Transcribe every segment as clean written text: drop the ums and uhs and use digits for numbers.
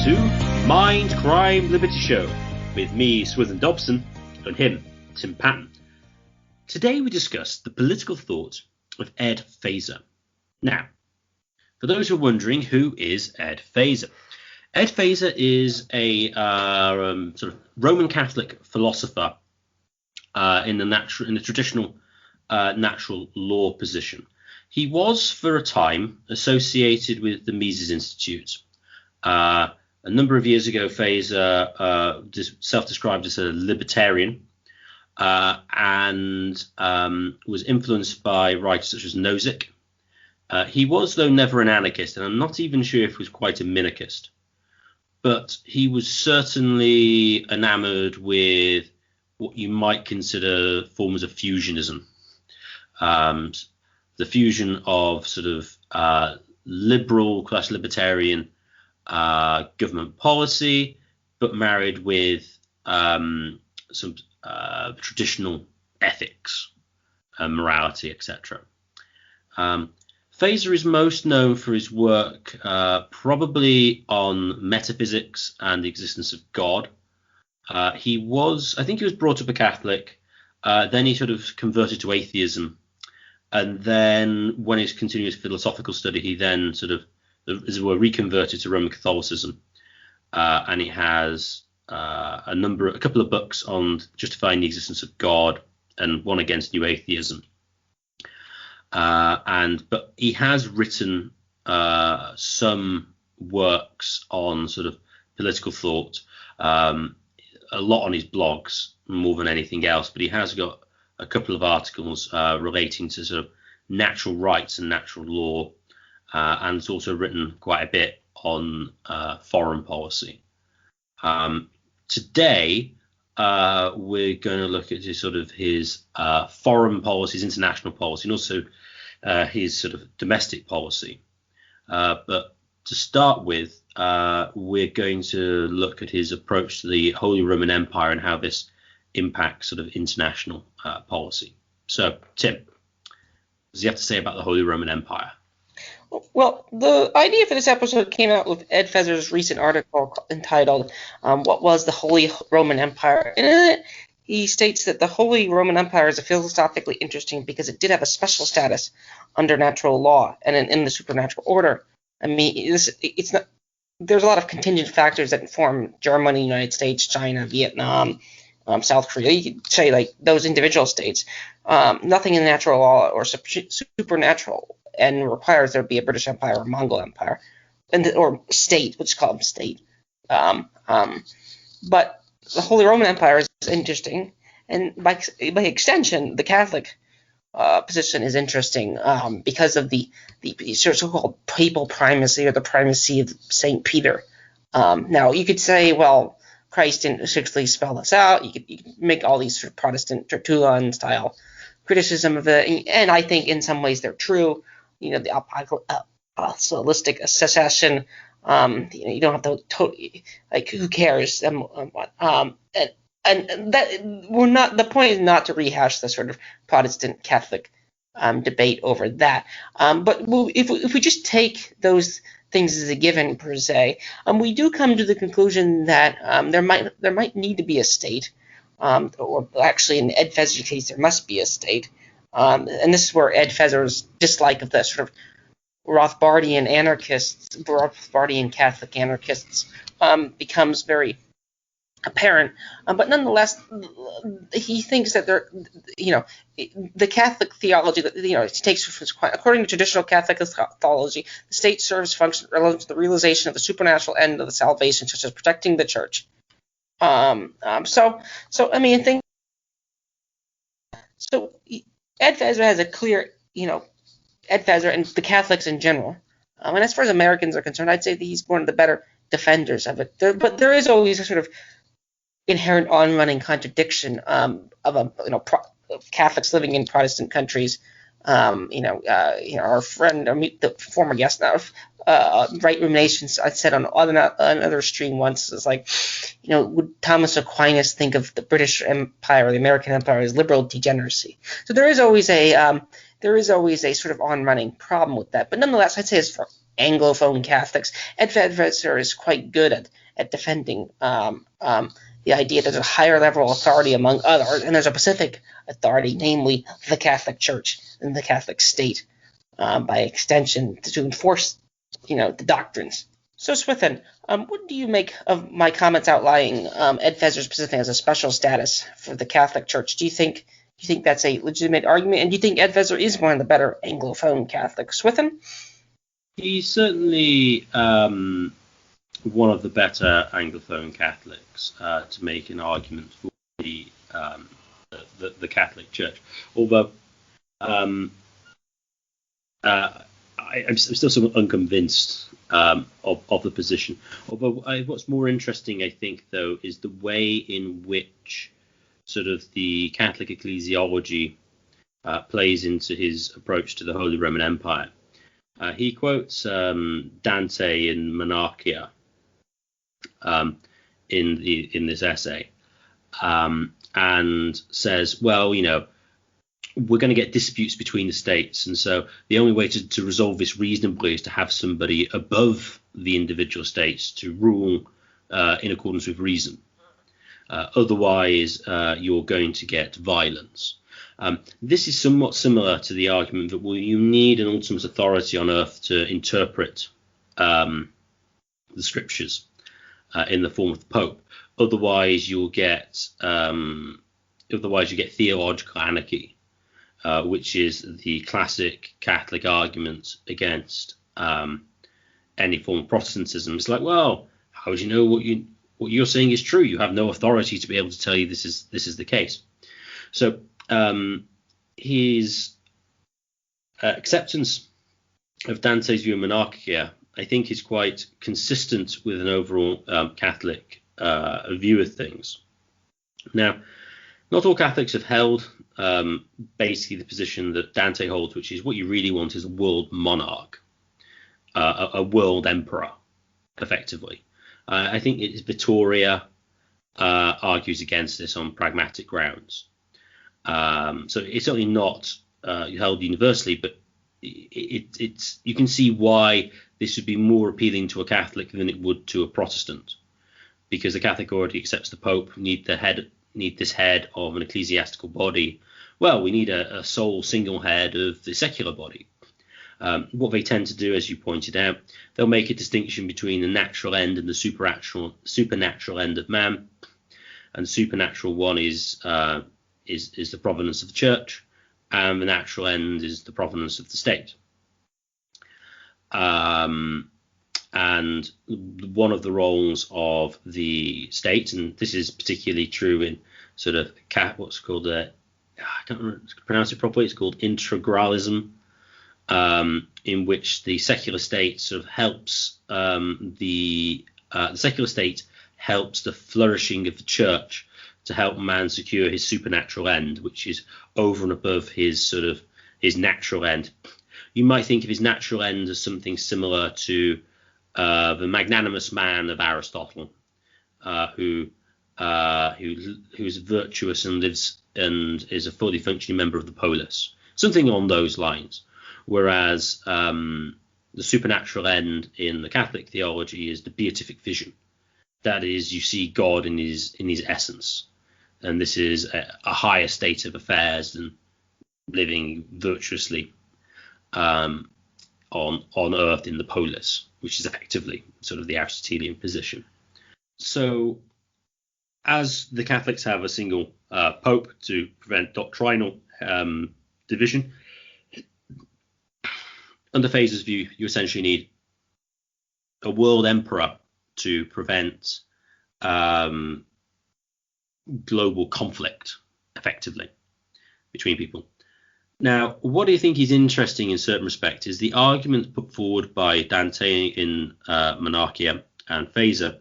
to Mindcrime Liberty Show with me, Swithin Dobson, and him, Tim Patton. Today we discuss the political thought of Ed Feser. Now, for those who are wondering, who is Ed Feser? Ed Feser is a sort of Roman Catholic philosopher in the traditional natural law position. He was, for a time, associated with the Mises Institute. A number of years ago, Feser self-described as a libertarian and was influenced by writers such as Nozick. He was, though, never an anarchist, and I'm not even sure if he was quite a minarchist. But he was certainly enamored with what you might consider forms of fusionism. The fusion of sort of liberal / libertarian government policy, but married with some traditional ethics, morality, etc. Feser is most known for his work probably on metaphysics and the existence of God. I think he was brought up a Catholic, then he sort of converted to atheism. And then when he's continuing his philosophical study, he then sort of, as it were, reconverted to Roman Catholicism. And he has a couple of books on justifying the existence of God and one against new atheism. But he has written some works on sort of political thought, a lot on his blogs more than anything else. But he has got a couple of articles relating to sort of natural rights and natural law, and it's also written quite a bit on foreign policy. Today, we're going to look at his foreign policies, international policy, and also his sort of domestic policy. But to start with, we're going to look at his approach to the Holy Roman Empire and how this impacts sort of international policy. So, Tim, what does he have to say about the Holy Roman Empire? Well, the idea for this episode came out with Ed Feser's recent article entitled What Was the Holy Roman Empire? And in it, he states that the Holy Roman Empire is philosophically interesting because it did have a special status under natural law and in the supernatural order. I mean, there's a lot of contingent factors that inform Germany, United States, China, Vietnam, South Korea. You could say like those individual states. Nothing in natural law or supernatural and requires there be a British Empire or Mongol Empire, or state, let's call them state. But the Holy Roman Empire is interesting, and by extension, the Catholic position is interesting because of the so-called papal primacy, or the primacy of Saint Peter. Now, you could say, well, Christ didn't strictly spell this out. You could make all these sort of Protestant Tertullian style criticism of it, and I think in some ways they're true. The apostolic succession. You don't have to totally, like, who cares and what. And that we're not. The point is not to rehash the sort of Protestant Catholic debate over that. But if we just take those things as a given per se, we do come to the conclusion that there might need to be a state, or actually in Ed Feser's case there must be a state, and this is where Ed Feser's dislike of the sort of Rothbardian Catholic anarchists becomes very apparent. But nonetheless, he thinks that the Catholic theology that it takes according to traditional Catholic theology, the state serves function relevant to the realization of the supernatural end of the salvation, such as protecting the church. Ed Feser has a clear, Ed Feser and the Catholics in general. And as far as Americans are concerned, I'd say that he's one of the better defenders of it. But there is always a sort of inherent on-running contradiction of Catholics living in Protestant countries. Our friend, the former guest now, Right Room Nations, I said on another stream once, is like, would Thomas Aquinas think of the British Empire or the American Empire as liberal degeneracy? So there is always a sort of on-running problem with that. But nonetheless, I'd say Anglophone Catholics. Ed Feser is quite good at defending the idea that there's a higher level of authority among others, and there's a specific authority, namely the Catholic Church and the Catholic state, by extension, to enforce, the doctrines. So, Swithin, what do you make of my comments outlining Ed Feser's position as a special status for the Catholic Church? Do you think that's a legitimate argument, and do you think Ed Feser is one of the better Anglophone Catholics? Swithin? He's certainly one of the better Anglophone Catholics to make an argument for the Catholic Church. Although I'm still somewhat unconvinced of the position. Although what's more interesting, I think, though, is the way in which sort of the Catholic ecclesiology plays into his approach to the Holy Roman Empire. He quotes Dante in Monarchia in this essay, and says, well, we're going to get disputes between the states, and so the only way to resolve this reasonably is to have somebody above the individual states to rule in accordance with reason. Otherwise, you're going to get violence. This is somewhat similar to the argument that, well, you need an ultimate authority on earth to interpret the scriptures in the form of the Pope. Otherwise, you get theological anarchy, which is the classic Catholic argument against any form of Protestantism. It's like, well, how do you know what you're saying is true? You have no authority to be able to tell you this is the case. So his acceptance of Dante's view of Monarchia, I think, is quite consistent with an overall Catholic view of things. Now, not all Catholics have held basically the position that Dante holds, which is what you really want is a world monarch, a world emperor, effectively. I think Vittoria argues against this on pragmatic grounds. So it's certainly not held universally, but it's you can see why this would be more appealing to a Catholic than it would to a Protestant, because the Catholic already accepts the Pope, need this head of an ecclesiastical body. Well, we need a sole single head of the secular body. What they tend to do, as you pointed out, they'll make a distinction between the natural end and the supernatural end of man, and the supernatural one is the providence of the church, and the natural end is the providence of the state. And one of the roles of the state, and this is particularly true in sort of what's called I can't pronounce it properly. It's called integralism, in which the secular state sort of helps the secular state helps the flourishing of the church to help man secure his supernatural end, which is over and above his natural end. You might think of his natural end as something similar to the magnanimous man of Aristotle, who is virtuous and lives and is a fully functioning member of the polis, something on those lines. Whereas the supernatural end in the Catholic theology is the beatific vision. That is, you see God in his essence, and this is a higher state of affairs than living virtuously on earth in the polis, which is effectively sort of the Aristotelian position. So, as the Catholics have a single pope to prevent doctrinal division, under Feser's view, you essentially need a world emperor to prevent global conflict, effectively, between people. Now, what do you think is interesting in certain respects is the argument put forward by Dante in Monarchia and Feser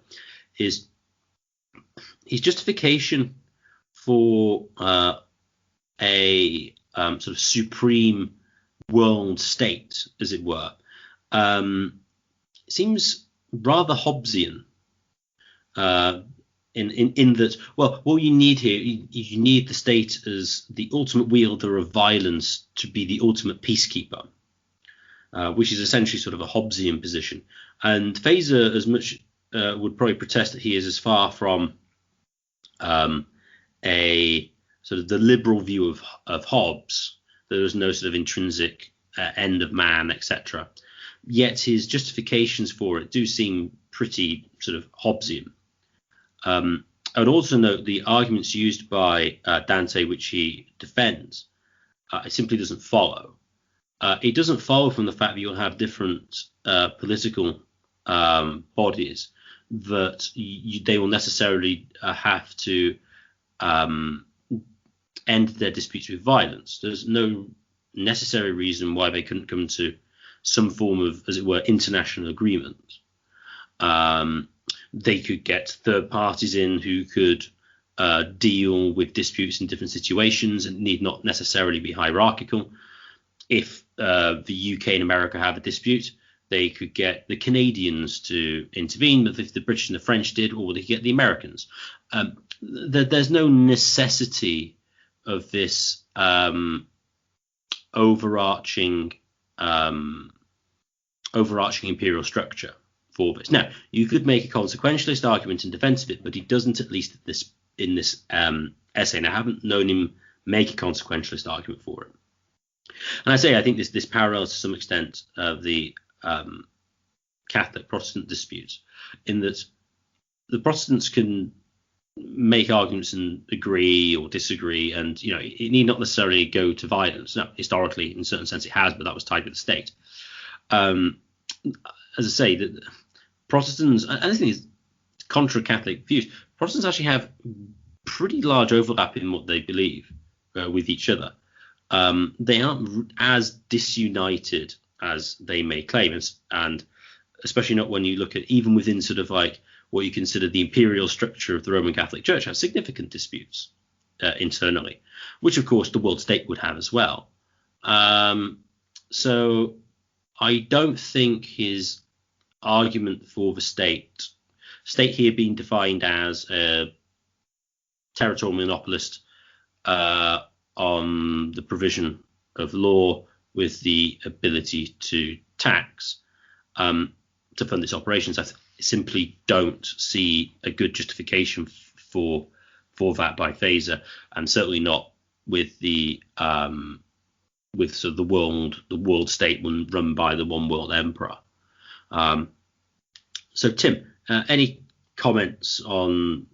is his justification for a sort of supreme world state, as it were, seems rather Hobbesian. In that, well, what you need here, you need the state as the ultimate wielder of violence to be the ultimate peacekeeper. which is essentially sort of a Hobbesian position. And Feser, as much would probably protest that he is as far from a sort of the liberal view of Hobbes. There was no sort of intrinsic end of man, etc. Yet his justifications for it do seem pretty sort of Hobbesian. I would also note the arguments used by Dante, which he defends, it simply doesn't follow. It doesn't follow from the fact that you'll have different political bodies that they will necessarily have to end their disputes with violence. There's no necessary reason why they couldn't come to some form of, as it were, international agreement. They could get third parties in who could deal with disputes in different situations and need not necessarily be hierarchical. If the UK and America have a dispute, they could get the Canadians to intervene, but if the British and the French did, or they could get the Americans. There's no necessity of this overarching imperial structure for this. Now, you could make a consequentialist argument in defense of it, but he doesn't, at least in this essay, and I haven't known him make a consequentialist argument for it. And I think this parallels to some extent the Catholic Protestant disputes, in that the Protestants can make arguments and agree or disagree, and it need not necessarily go to violence. Now, historically, in a certain sense, it has, but that was tied with the state. As I say, the Protestants, and I think it's contra Catholic views, Protestants actually have pretty large overlap in what they believe with each other. They aren't as disunited as they may claim, and especially not when you look at, even within sort of like what you consider the imperial structure of the Roman Catholic Church, have significant disputes internally, which of course the world state would have as well. So I don't think his argument for the state here being defined as a territorial monopolist on the provision of law with the ability to tax to fund its operations, I simply don't see a good justification for that by Feser, and certainly not with the with sort of the world state run by the one world emperor. So Tim, any comments on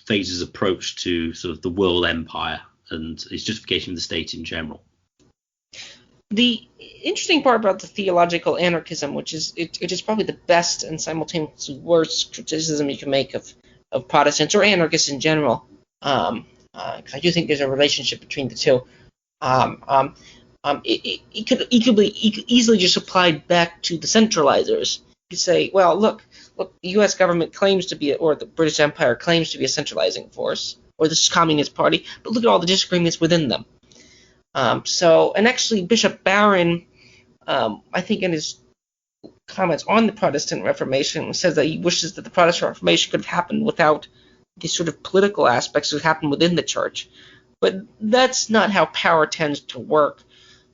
Feser's approach to sort of the world empire and his justification of the state in general? The interesting part about the theological anarchism, which is probably the best and simultaneously worst criticism you can make of Protestants or anarchists in general, because I do think there's a relationship between the two. It could easily just applied back to the centralizers. You could say, well, look, the U.S. government claims to be, or the British Empire claims to be a centralizing force, or the Communist Party, but look at all the disagreements within them. And actually Bishop Barron, I think in his comments on the Protestant Reformation, says that he wishes that the Protestant Reformation could have happened without the sort of political aspects that happened within the church. But that's not how power tends to work.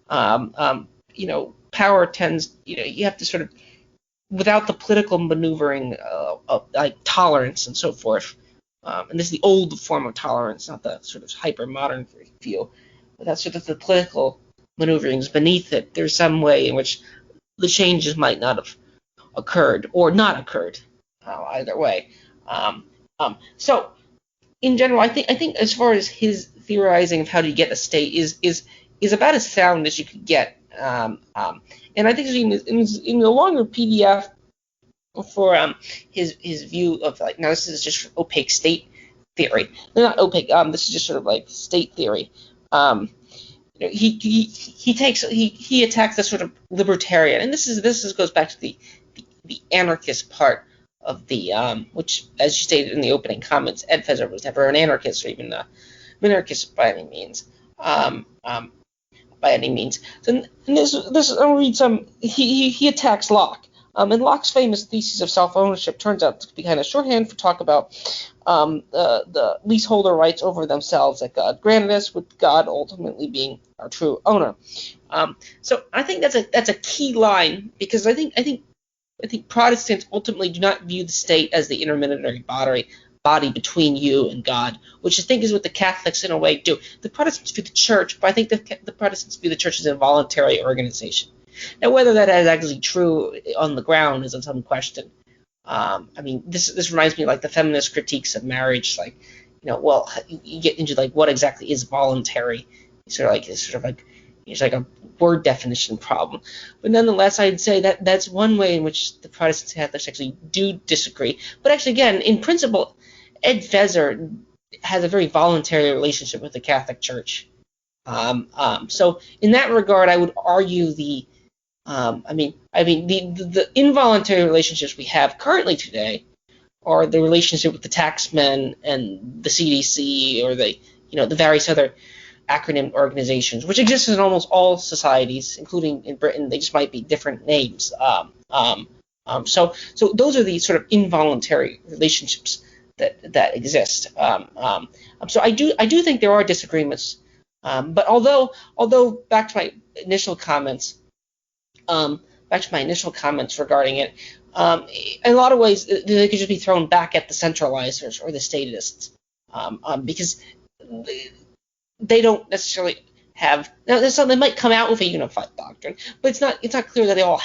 Power tends, you have to sort of, without the political maneuvering of like tolerance and so forth, and this is the old form of tolerance, not the sort of hyper-modern view, without sort of the political maneuverings beneath it, there's some way in which the changes might not have occurred or not occurred, either way. So, in general, I think as far as his theorizing of how to get a state is about as sound as you could get. And I think in the longer PDF for his view of, like, now this is just opaque state theory. They're not opaque. This is just sort of like state theory. He attacks the sort of libertarian, and this goes back to the anarchist part of the which, as you stated in the opening comments, Ed Feser was never an anarchist or even a minarchist by any means. So, and this I'll read some. He attacks Locke. And Locke's famous thesis of self-ownership turns out to be kind of shorthand for talk about the leaseholder rights over themselves that God granted us, with God ultimately being our true owner. So I think that's a key line, because I think Protestants ultimately do not view the state as the intermediary body between you and God, which I think is what the Catholics in a way do. The Protestants view the church, but I think the Protestants view the church as a voluntary organization. Now, whether that is actually true on the ground is some question. I mean, this reminds me of, like, the feminist critiques of marriage, like, well, you get into, like, what exactly is voluntary. It's like a word definition problem. But nonetheless, I'd say that that's one way in which the Protestant Catholics actually do disagree. But actually, again, in principle, Ed Feser has a very voluntary relationship with the Catholic Church. So in that regard, I would argue the involuntary relationships we have currently today are the relationship with the taxmen and the CDC, or the various other acronym organizations, which exist in almost all societies, including in Britain. They just might be different names. So those are the sort of involuntary relationships that exist. So I do think there are disagreements. But although back to my initial comments regarding it, in a lot of ways they could just be thrown back at the centralizers or the statists, because they don't necessarily have. Now, they might come out with a unified doctrine, but it's not clear that they all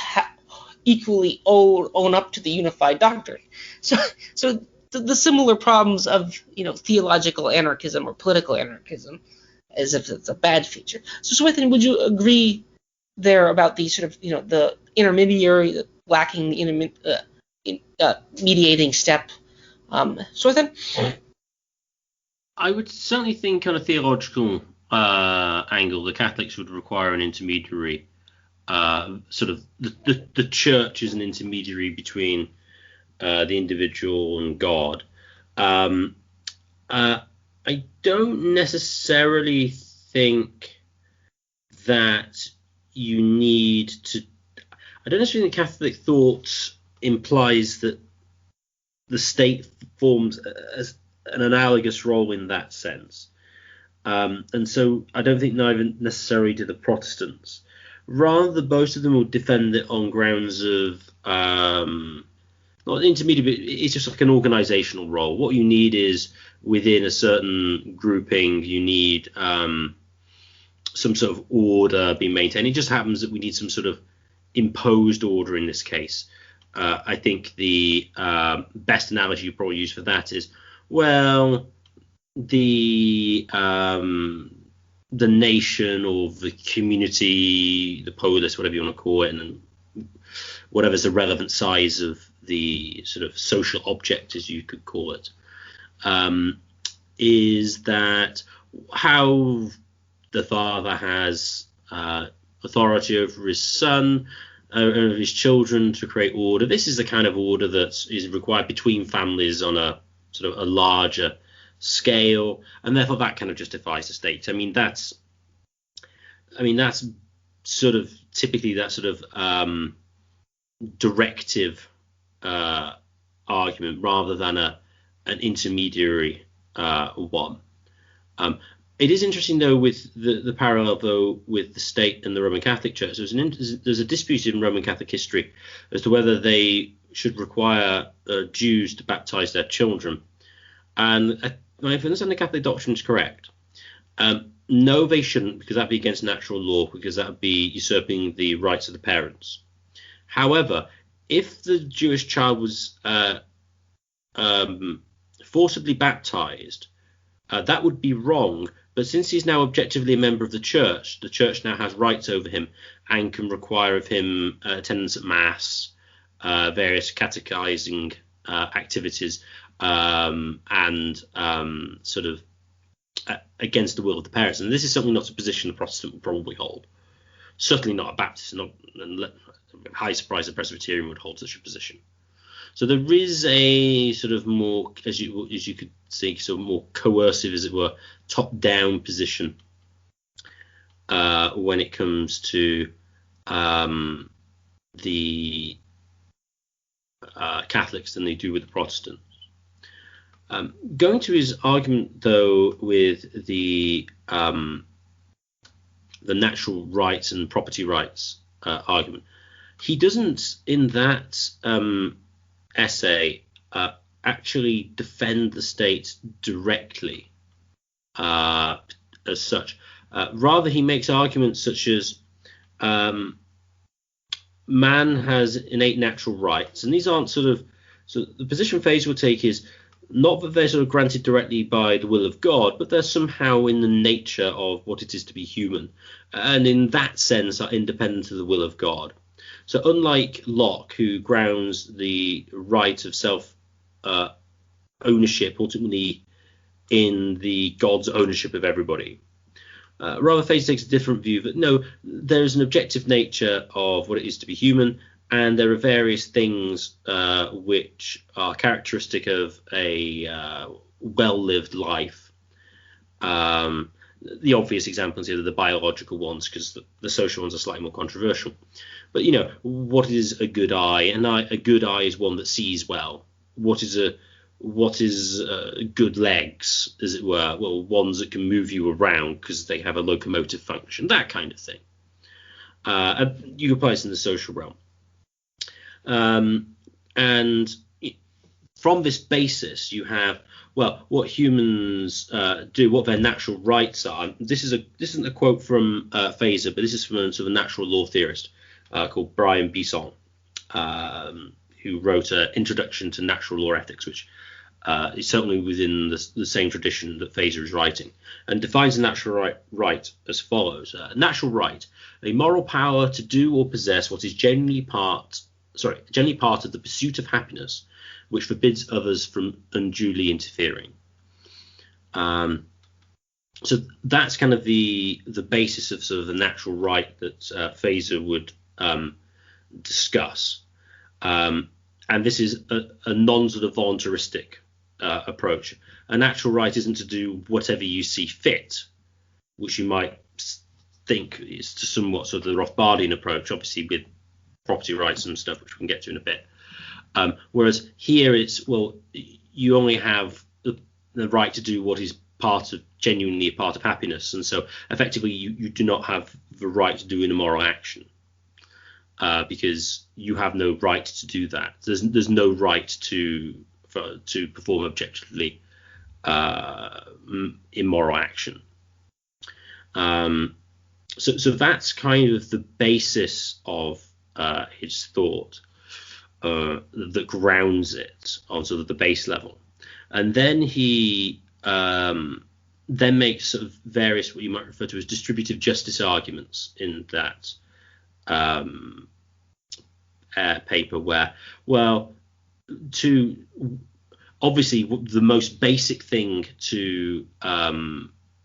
equally own up to the unified doctrine. So the similar problems of theological anarchism or political anarchism, as if it's a bad feature. So Swethan, would you agree there about the sort of the intermediary lacking the mediating step? Swethan? I would certainly think on a theological angle, the Catholics would require an intermediary. Sort of the church is an intermediary between the individual and God. I don't necessarily think that you need to. I don't necessarily think Catholic thought implies that the state forms as an analogous role in that sense. And so I don't think neither necessarily do the Protestants. Rather, most of them will defend it on grounds of not intermediate, but it's just like an organizational role. What you need is within a certain grouping, you need some sort of order being maintained. It just happens that we need some sort of imposed order in this case. I think the best analogy you probably use for that is, well, the nation or the community, the polis, whatever you want to call it, and whatever's the relevant size of the sort of social object, as you could call it, is that how the father has authority over his son, over his children, to create order. This is the kind of order that is required between families on a sort of a larger scale, and therefore that kind of justifies the state. I mean that's sort of typically that sort of directive argument rather than an intermediary one. It is interesting, though, with the parallel, though, with the state and the Roman Catholic Church. There's a dispute in Roman Catholic history as to whether they should require Jews to baptize their children. And if I understand the Catholic doctrine is correct, no, they shouldn't, because that'd be against natural law, because that would be usurping the rights of the parents. However, if the Jewish child was forcibly baptized, that would be wrong. But since he's now objectively a member of the church now has rights over him and can require of him attendance at mass, various catechizing activities, and sort of against the will of the parents. And this is certainly not a position a Protestant would probably hold. Certainly not a Baptist, not high surprise a Presbyterian would hold such a position. So there is a sort of more, as you could see, sort of more coercive, as it were, top-down position when it comes to the Catholics than they do with the Protestants. Going to his argument, though, with the natural rights and property rights argument, he doesn't, in that essay, actually defend the state directly as such. Rather, he makes arguments such as man has innate natural rights, and these aren't so the position Feser will take is not that they're sort of granted directly by the will of God, but they're somehow in the nature of what it is to be human, and in that sense are independent of the will of God. So unlike Locke, who grounds the right of self ownership ultimately in the God's ownership of everybody, rather Feser takes a different view that no, there's an objective nature of what it is to be human, and there are various things which are characteristic of a well-lived life. The obvious examples here are the biological ones, because the social ones are slightly more controversial. But, what is a good eye? A good eye is one that sees well. What is good legs, as it were? Well, ones that can move you around because they have a locomotive function, that kind of thing. You can apply this in the social realm. And from this basis, you have, what humans do, what their natural rights are. This isn't a quote from Feser, but this is from a sort of natural law theorist called Brian Bisson, who wrote an Introduction to Natural Law Ethics, which is certainly within the same tradition that Feser is writing, and defines a natural right as follows. Natural right, a moral power to do or possess what is generally part of the pursuit of happiness, which forbids others from unduly interfering. So that's kind of the basis of sort of the natural right that Feser would discuss. And this is a non-sort of voluntaristic approach. A natural right isn't to do whatever you see fit, which you might think is somewhat sort of the Rothbardian approach, obviously with property rights and stuff, which we can get to in a bit. Whereas here it's, you only have the right to do what is genuinely a part of happiness, and so effectively you do not have the right to do an immoral action, because you have no right to do that. There's no right to perform objectively immoral action. So that's kind of the basis of his thought that grounds it on sort of the base level. And then he then makes sort of various, what you might refer to as distributive justice arguments in that paper, where, obviously the most basic thing to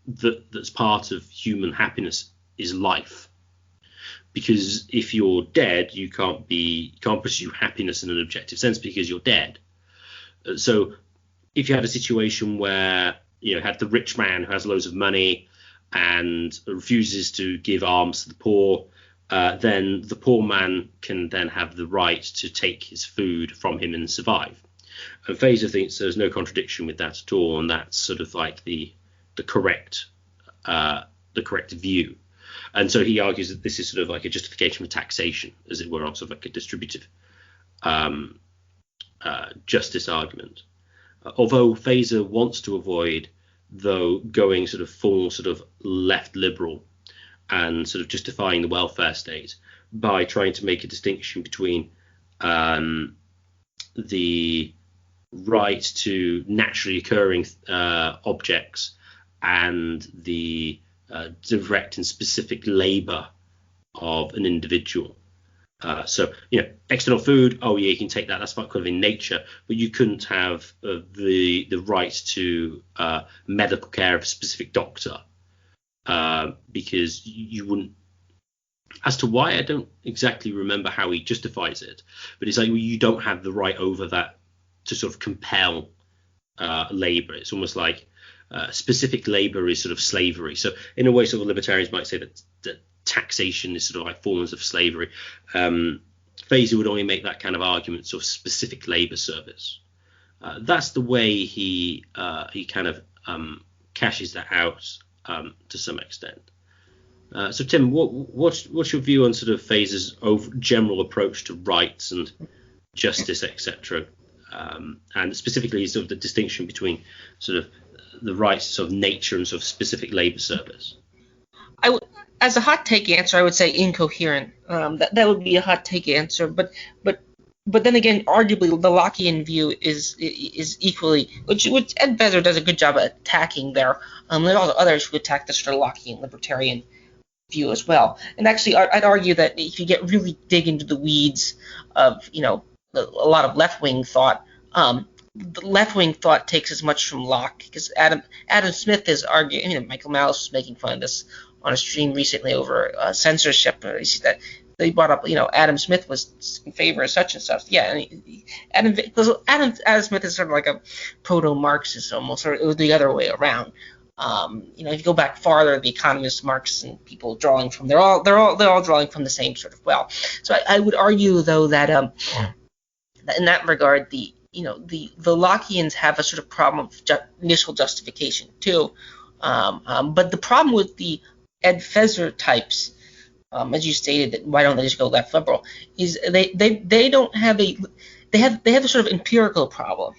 that's part of human happiness is life. Because if you're dead, you can't pursue happiness in an objective sense because you're dead. So if you had a situation where you had the rich man who has loads of money and refuses to give alms to the poor, then the poor man can then have the right to take his food from him and survive. And Feser thinks there's no contradiction with that at all, and that's sort of like the correct view. And so he argues that this is sort of like a justification for taxation, as it were, on sort of like a distributive justice argument. Although Feser wants to avoid, though, going sort of full sort of left liberal and sort of justifying the welfare state by trying to make a distinction between the right to naturally occurring objects and the direct and specific labor of an individual. So, external food, you can take that. That's part of in nature, but you couldn't have the right to medical care of a specific doctor because you wouldn't. As to why, I don't exactly remember how he justifies it, but it's like you don't have the right over that to sort of compel labor. It's almost like specific labor is sort of slavery. So in a way, sort of libertarians might say that taxation is sort of like forms of slavery. Feser would only make that kind of argument sort of specific labour service. That's the way he kind of cashes that out to some extent. So Tim, what's your view on sort of Feser's general approach to rights and justice, etc., and specifically sort of the distinction between sort of the rights of sort of nature and sort of specific labour service? As a hot take answer, I would say incoherent. That would be a hot take answer, but then again, arguably the Lockean view is equally, which Ed Feser does a good job at attacking there. There are also others who attack the sort of Lockean libertarian view as well. And actually, I'd argue that if you dig into the weeds of a lot of left-wing thought, the left-wing thought takes as much from Locke, because Adam Smith is arguing. Michael Malice was making fun of this on a stream recently over censorship. You see that they brought up, Adam Smith was in favor of such and such. Yeah, Adam Smith is sort of like a proto-Marxist almost, or it was the other way around. If you go back farther, the economists, Marx, and people drawing from, they're all drawing from the same sort of well. So I would argue though that in that regard, the Lockeans have a sort of problem of initial justification too. But the problem with the Ed Feser types, as you stated, that why don't they just go left liberal, is they don't have they have a sort of empirical problem,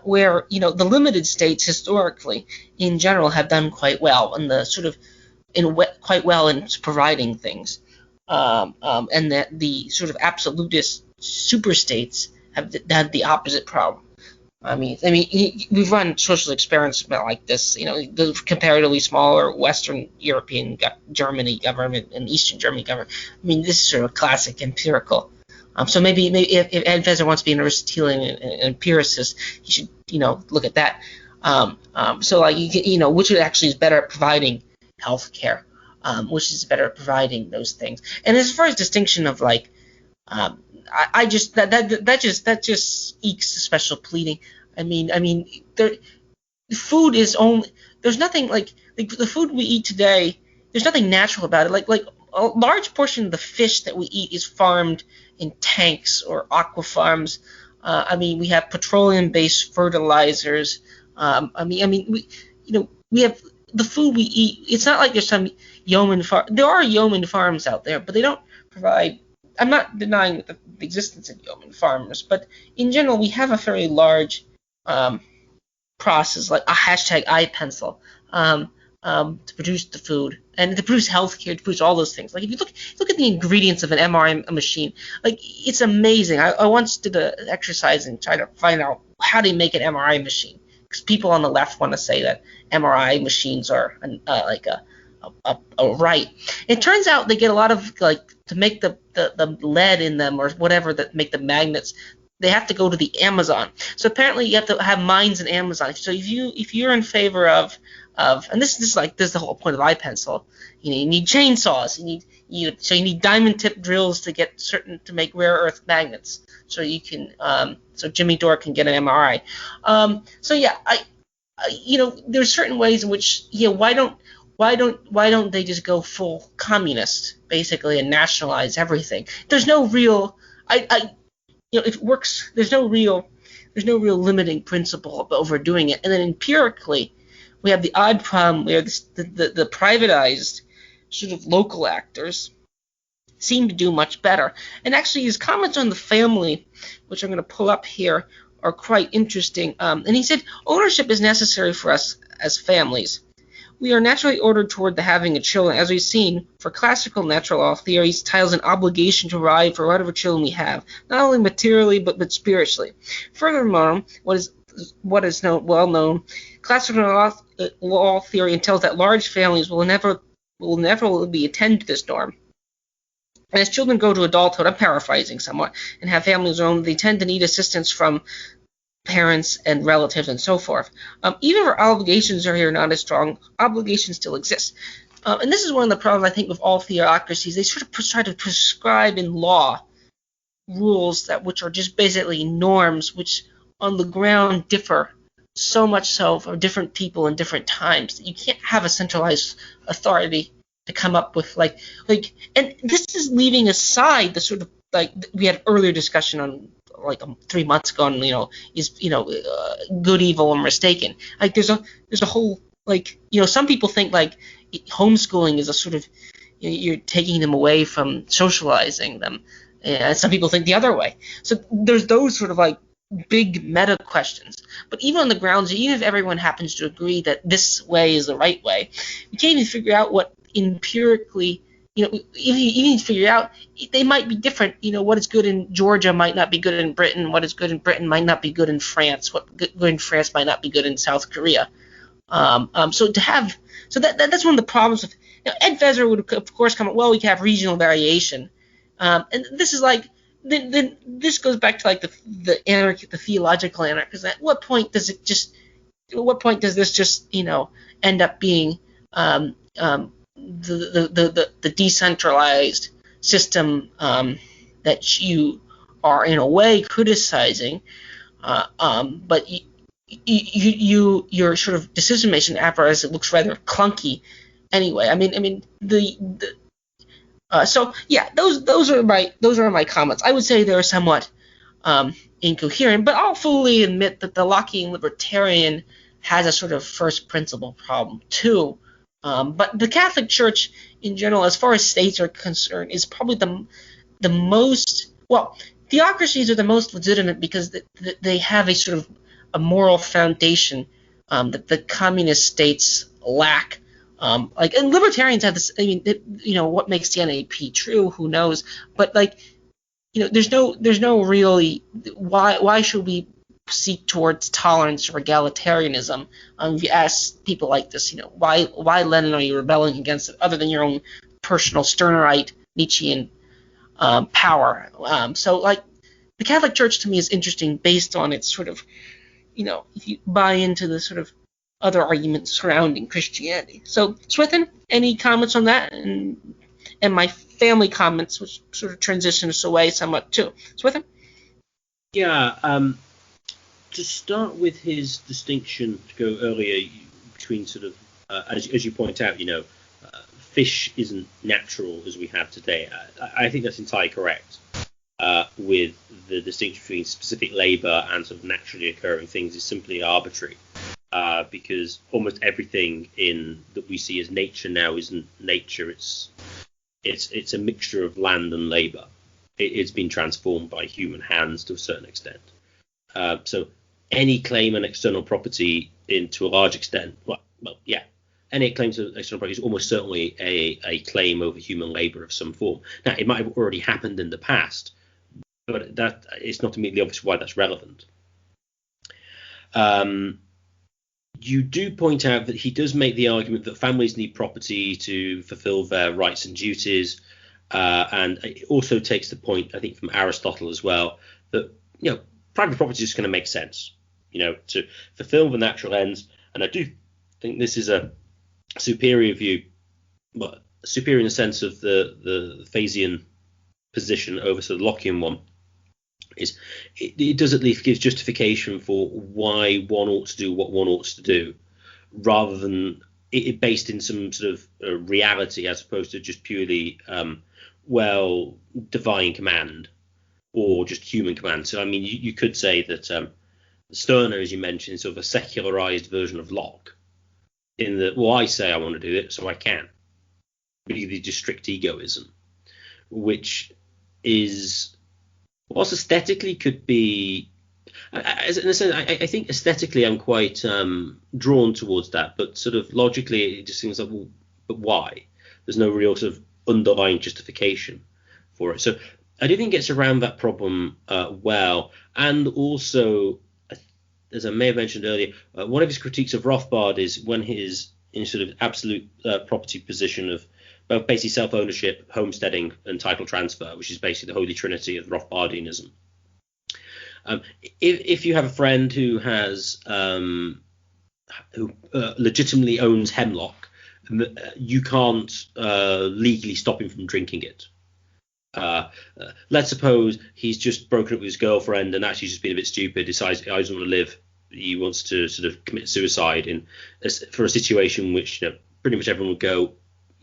where the limited states historically in general have done quite well quite well in providing things, and that the sort of absolutist super states have the opposite problem. I mean, we've run social experiments like this. The comparatively smaller Western European Germany government and Eastern Germany government. I mean, this is sort of classic empirical. So maybe if Ed Feser wants to be an Aristotelian and empiricist, he should look at that. Which actually is better at providing health care, which is better at providing those things. And as far as distinction of that just ekes a special pleading. Food is only, there's nothing like the food we eat today. There's nothing natural about it. Like a large portion of the fish that we eat is farmed in tanks or aqua farms. We have petroleum-based fertilizers. We have the food we eat. It's not like there's some yeoman farm. There are yeoman farms out there, but they don't provide. I'm not denying the existence of yeoman farmers, but in general, we have a very large process, like a hashtag iPencil, to produce the food and to produce healthcare, to produce all those things. Like if you look at the ingredients of an MRI machine, like it's amazing. I once did an exercise and tried to find out how they make an MRI machine, because people on the left want to say that MRI machines are a right. It turns out they get a lot of to make the lead in them or whatever that make the magnets. They have to go to the Amazon. So apparently you have to have mines in Amazon. So if you're in favor of and this is the whole point of iPencil. You need chainsaws. You need diamond tip drills to make rare earth magnets. So you can so Jimmy Dore can get an MRI. There's certain ways in which why don't they just go full communist basically and nationalize everything? There's no real if it works, there's no real limiting principle of overdoing it. And then empirically, we have the odd problem where the privatized sort of local actors seem to do much better. And actually, his comments on the family, which I'm going to pull up here, are quite interesting. And he said, ownership is necessary for us as families. We are naturally ordered toward the having of children. As we've seen, for classical natural law theories, titles an obligation to provide for whatever children we have, not only materially but spiritually. Furthermore, what is well known, classical law theory entails that large families will never be attend to this norm. And as children grow to adulthood, I'm paraphrasing somewhat, and have families of their own, they tend to need assistance from parents and relatives and so forth. Even if our obligations are here not as strong, obligations still exist. And this is one of the problems, I think, with all theocracies. They sort of try to prescribe in law rules which are just basically norms, which on the ground differ so much so for different people in different times that you can't have a centralized authority to come up with and this is leaving aside the sort of we had earlier discussion on 3 months ago on good, evil, and mistaken. There's a whole some people think homeschooling is a sort of you're taking them away from socializing them, and some people think the other way. So there's those sort of big meta questions. But even on the grounds, even if everyone happens to agree that this way is the right way, we can't even figure out what empirically, even figure out they might be different. What is good in Georgia might not be good in Britain. What is good in Britain might not be good in France. What good in France might not be good in South Korea. So that's one of the problems of Ed Feser would of course come up. Well, we can have regional variation, and this is then this goes back to the theological anarchism. At what point does this just end up being the decentralized system that you are in a way criticizing, but your sort of decision-making apparatus, it looks rather clunky anyway. So yeah, those are my comments. I would say they're somewhat incoherent, but I'll fully admit that the Lockean libertarian has a sort of first principle problem too. But the Catholic Church in general, as far as states are concerned, is probably the most, well, theocracies are the most legitimate because they have a sort of a moral foundation that the communist states lack. And libertarians have this. What makes the NAP true? Who knows? But there's no really why should we seek towards tolerance or egalitarianism? If you ask people like this, why Lenin are you rebelling against it, other than your own personal Stirnerite Nietzschean power? So the Catholic Church to me is interesting based on its sort of, if you buy into the sort of other arguments surrounding Christianity. So Swithin, any comments on that? And my family comments, which sort of transition us away somewhat too. Swithin? Yeah. To start with his distinction, to go earlier between sort of, as you point out, fish isn't natural as we have today. I think that's entirely correct. With the distinction between specific labor and sort of naturally occurring things is simply arbitrary, because almost everything that we see as nature now isn't nature. It's a mixture of land and labor. It's been transformed by human hands to a certain extent. So any claim on external property, to a large extent, any claim to external property is almost certainly a claim over human labor of some form. Now, it might have already happened in the past, but that it's not immediately obvious why that's relevant. You do point out that he does make the argument that families need property to fulfill their rights and duties, and it also takes the point, I think, from Aristotle as well, that private property is going to make sense, to fulfill the natural ends. And I do think this is a superior view, but superior in the sense of the Fesian position over the Lockean one. It does at least give justification for why one ought to do what one ought to do, rather than it based in some sort of reality as opposed to just purely divine command or just human command. So you could say that Stirner, as you mentioned, is sort of a secularized version of Locke, in that, I say I want to do it, so I can. Really just strict egoism, which is, whilst aesthetically could be, I think aesthetically I'm quite drawn towards that, but sort of logically it just seems like, but why? There's no real sort of underlying justification for it. So I do think it gets around that problem well. And also, as I may have mentioned earlier, one of his critiques of Rothbard is when he's in sort of absolute property position of both basically self-ownership, homesteading, and title transfer, which is basically the holy trinity of Rothbardianism. If you have a friend who has who legitimately owns hemlock, you can't legally stop him from drinking it. Let's suppose he's just broken up with his girlfriend and actually just been a bit stupid, decides he doesn't want to live. He wants to sort of commit suicide for a situation which pretty much everyone would go,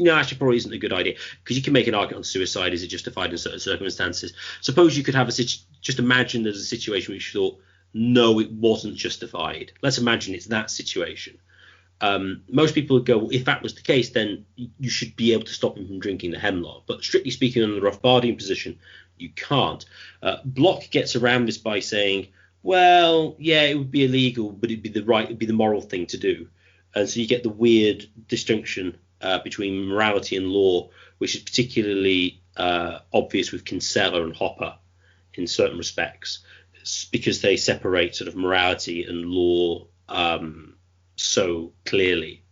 actually probably isn't a good idea, because you can make an argument on suicide. Is it justified in certain circumstances? Suppose you could have just imagine there's a situation which you thought, no, it wasn't justified. Let's imagine it's that situation. Most people would go, well, if that was the case, then you should be able to stop him from drinking the hemlock. But strictly speaking, on the Rothbardian position, you can't. Bloch gets around this by saying, well, yeah, it would be illegal, but it'd be the moral thing to do. And so you get the weird distinction between morality and law, which is particularly obvious with Kinsella and Hopper in certain respects, because they separate sort of morality and law so clearly.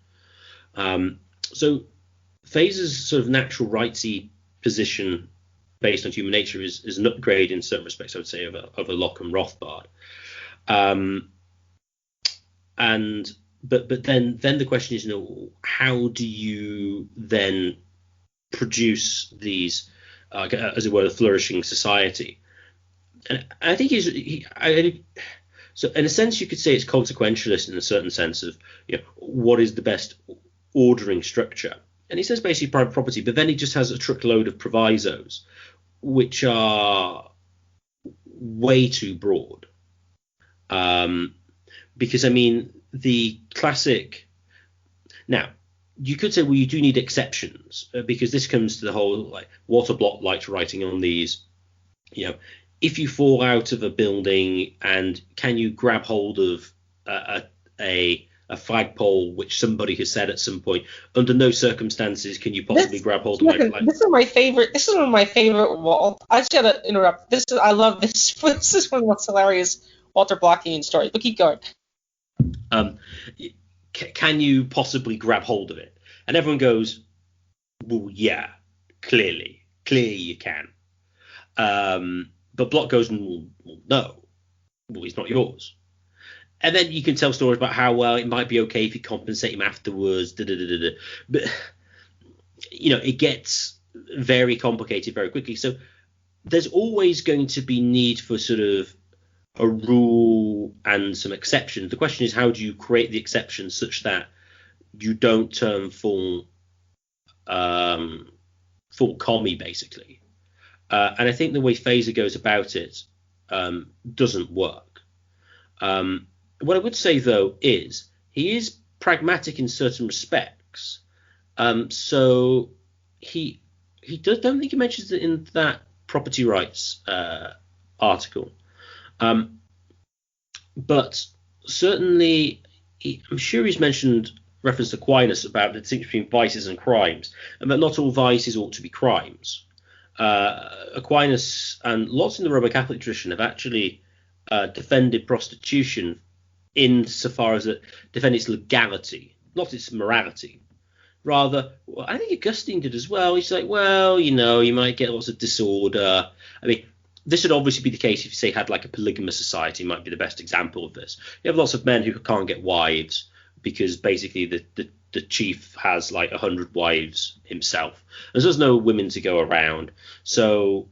So Feser's sort of natural rightsy position based on human nature is an upgrade in certain respects, I would say, over Locke and Rothbard. But then the question is, how do you then produce these, as it were, a flourishing society? And I think so in a sense you could say it's consequentialist in a certain sense of, what is the best ordering structure. And he says basically private property, but then he just has a truckload of provisos, which are way too broad. Because, the classic... Now, you could say, well, you do need exceptions, because this comes to the whole, what Bloch liked writing on these, if you fall out of a building and can you grab hold of a flagpole, which somebody has said at some point, under no circumstances can you possibly grab hold of This is my favorite. This is one of my favorite. Well, I just gotta interrupt. I love this. This is one of the most hilarious Walter Blockian stories. But keep going. Can you possibly grab hold of it? And everyone goes, well, yeah, clearly you can. But Bloch goes, well, no, it's not yours. And then you can tell stories about how, well, it might be okay if you compensate him afterwards. But, it gets very complicated very quickly. So there's always going to be need for sort of a rule and some exceptions. The question is, how do you create the exceptions such that you don't turn full commie, basically? And I think the way Feser goes about it doesn't work. What I would say, though, is he is pragmatic in certain respects. So he don't think he mentions it in that property rights article. But certainly, I'm sure he's mentioned reference to Aquinas about the distinction between vices and crimes, and that not all vices ought to be crimes. Aquinas and lots in the Roman Catholic tradition have actually defended prostitution insofar as it defends its legality, not its morality. Rather, I think Augustine did as well. He's like, well, you might get lots of disorder. This would obviously be the case if you say had like a polygamous society, might be the best example of this. You have lots of men who can't get wives because basically the chief has like 100 wives himself, and so there's no women to go around. So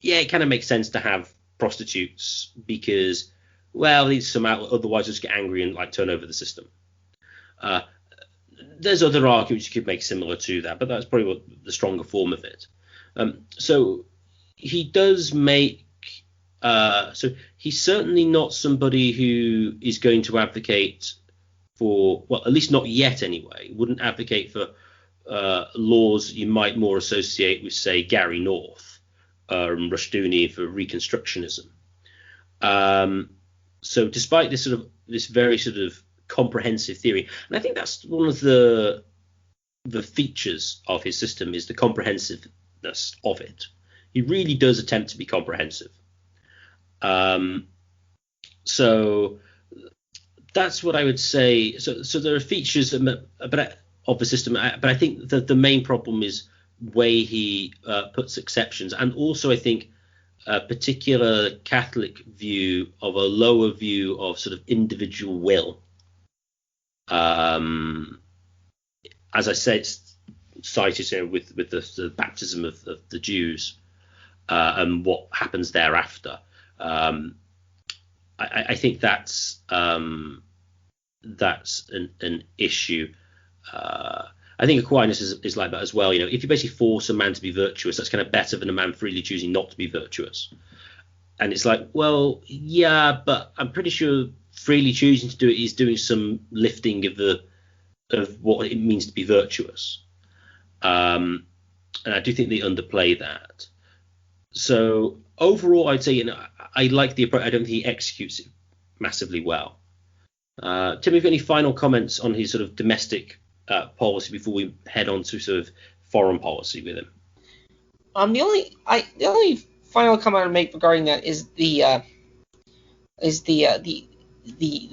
yeah, it kind of makes sense to have prostitutes because, well, these somehow otherwise just get angry and like turn over the system. There's other arguments you could make similar to that, but that's probably the stronger form of it. So he does make. So he's certainly not somebody who is going to advocate for, well, at least not yet anyway, wouldn't advocate for laws you might more associate with, say, Gary North and Rushdoony for Reconstructionism. So despite this very sort of comprehensive theory, and I think that's one of the features of his system is the comprehensiveness of it. He really does attempt to be comprehensive. So that's what I would say. So there are features of the system, but I think that the main problem is way he puts exceptions, and also I think a particular Catholic view of a lower view of sort of individual will. As I said, cited with the baptism of the Jews and what happens thereafter. I think that's an issue. I think Aquinas is like that as well. If you basically force a man to be virtuous, that's kind of better than a man freely choosing not to be virtuous. And it's like, well, yeah, but I'm pretty sure freely choosing to do it is doing some lifting of what it means to be virtuous. And I do think they underplay that. So overall, I'd say I like the approach. I don't think he executes it massively well. Tim, have you got any final comments on his sort of domestic policy before we head on to sort of foreign policy with him? The only final comment I'd make regarding that is the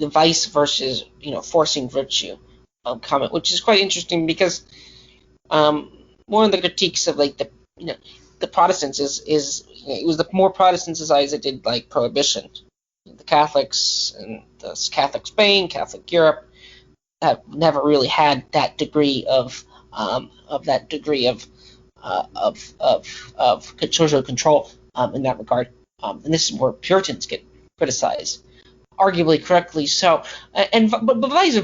vice versus forcing virtue comment, which is quite interesting because one of the critiques of like the Protestants is it was the more Protestant societies that did like prohibition. The Catholics and the Catholic Spain, Catholic Europe have never really had that degree of social control in that regard. And this is where Puritans get criticized, arguably correctly so. But vice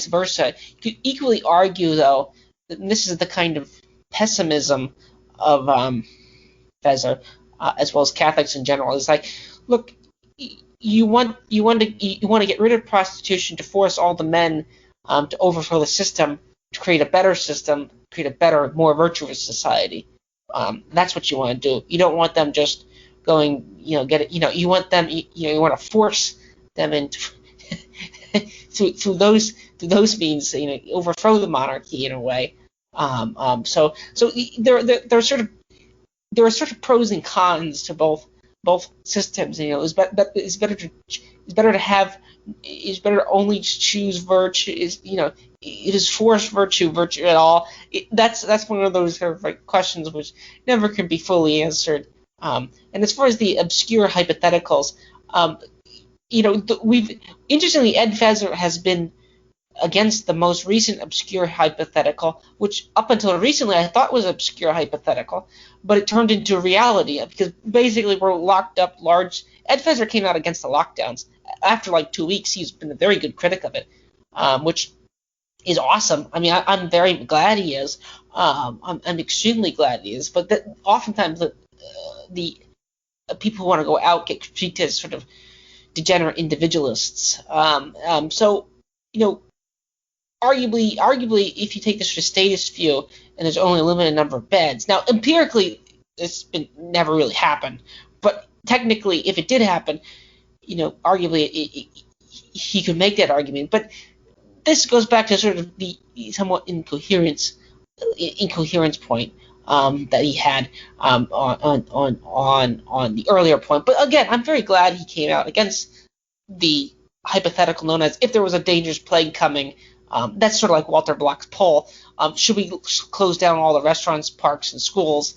versa, you could equally argue though that this is the kind of pessimism of Feser, as well as Catholics in general. It's like, look, you want to get rid of prostitution to force all the men to overthrow the system, to create a better system, create a better, more virtuous society. That's what you want to do. You don't want them just going, get it. You want them, you want to force them into through those means, overthrow the monarchy in a way. So there are sort of pros and cons to both systems. It's better to only choose virtue. It is forced virtue at all. That's one of those sort of like questions which never can be fully answered. And as far as the obscure hypotheticals, interestingly, Ed Feser has been against the most recent obscure hypothetical, which up until recently I thought was obscure hypothetical, but it turned into reality because basically we're locked up large. Ed Feser came out against the lockdowns. After like 2 weeks, he's been a very good critic of it, which is awesome. I mean, I'm very glad he is. I'm extremely glad he is. But oftentimes the people who want to go out get treated as sort of degenerate individualists. Arguably, if you take this sort of statist view, and there's only a limited number of beds. Now, empirically, it's never really happened, but technically, if it did happen, arguably, he could make that argument. But this goes back to sort of the somewhat incoherence point that he had on the earlier point. But again, I'm very glad he came out against the hypothetical known as if there was a dangerous plague coming. That's sort of like Walter Block's poll. Should we close down all the restaurants, parks, and schools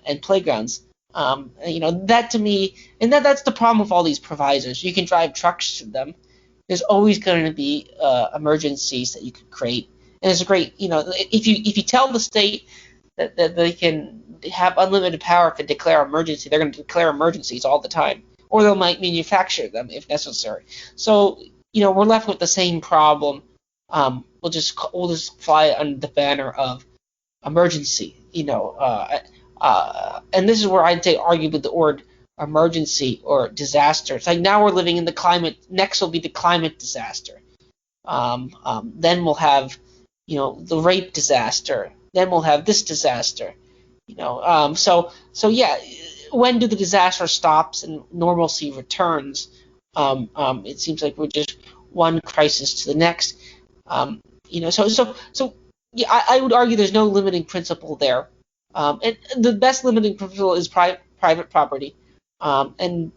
and playgrounds? That to me, and that's the problem with all these provisos. You can drive trucks to them. There's always going to be emergencies that you could create. And it's a great, if you tell the state that they can have unlimited power to declare emergency, they're going to declare emergencies all the time, or they might manufacture them if necessary. So we're left with the same problem. We'll just fly it under the banner of emergency, and this is where I'd say arguably the word emergency or disaster. It's like now we're living in the climate. Next will be the climate disaster. Then we'll have, the rape disaster. Then we'll have this disaster. So yeah, when do the disaster stops and normalcy returns? It seems like we're just one crisis to the next. So yeah, I would argue there's no limiting principle there. And the best limiting principle is private property. And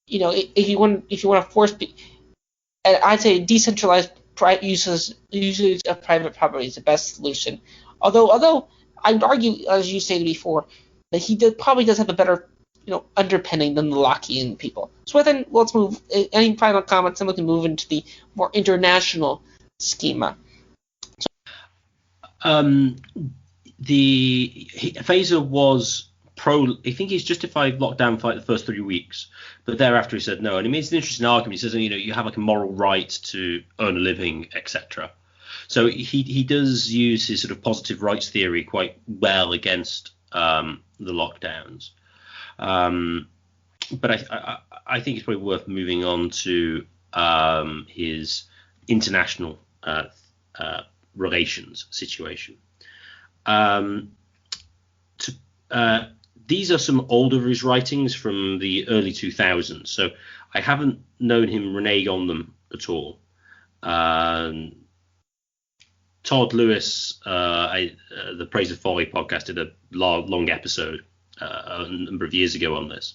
if you want to force, I'd say decentralized usage of private property is the best solution. Although I would argue, as you stated before, that he probably does have a better underpinning than the Lockean people. So then let's move. Any final comments, and we can move into the more international schema. Feser was pro. I think he's justified lockdown for like the first 3 weeks, but thereafter he said no. And he makes an interesting argument. He says, you have like a moral right to earn a living, etc. So he does use his sort of positive rights theory quite well against the lockdowns. But I think it's probably worth moving on to his international relations situation. These are some older of his writings from the early 2000s, so I haven't known him renege on them at all. Todd Lewis, the Praise of Folly podcast, did a long episode a number of years ago on this.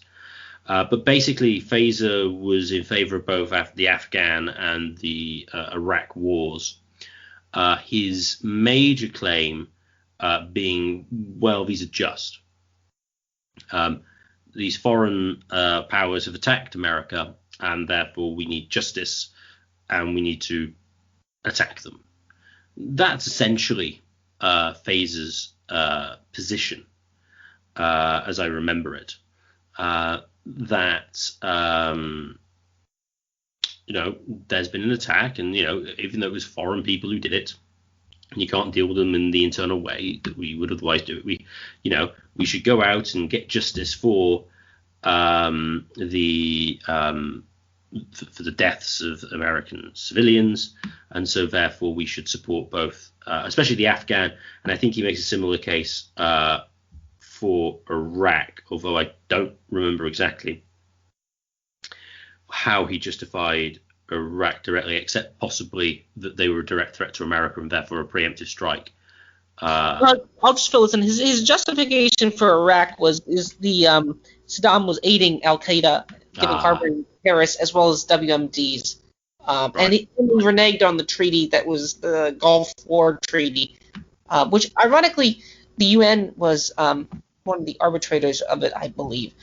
But basically, Feser was in favor of both the Afghan and the Iraq wars. His major claim being, well, these are just. These foreign powers have attacked America, and therefore we need justice, and we need to attack them. That's essentially Feser's position, as I remember it. That there's been an attack, and even though it was foreign people who did it, and you can't deal with them in the internal way that we would otherwise do it. We should go out and get justice for the deaths of American civilians, and so therefore we should support both, especially the Afghan. And I think he makes a similar case for Iraq, although I don't remember exactly how he justified Iraq directly, except possibly that they were a direct threat to America and therefore a preemptive strike. I'll just fill this in. His justification for Iraq is Saddam was aiding Al Qaeda, giving harboring terrorists as well as WMDs, right. And he reneged on the treaty that was the Gulf War Treaty, which ironically the UN was one of the arbitrators of it, I believe,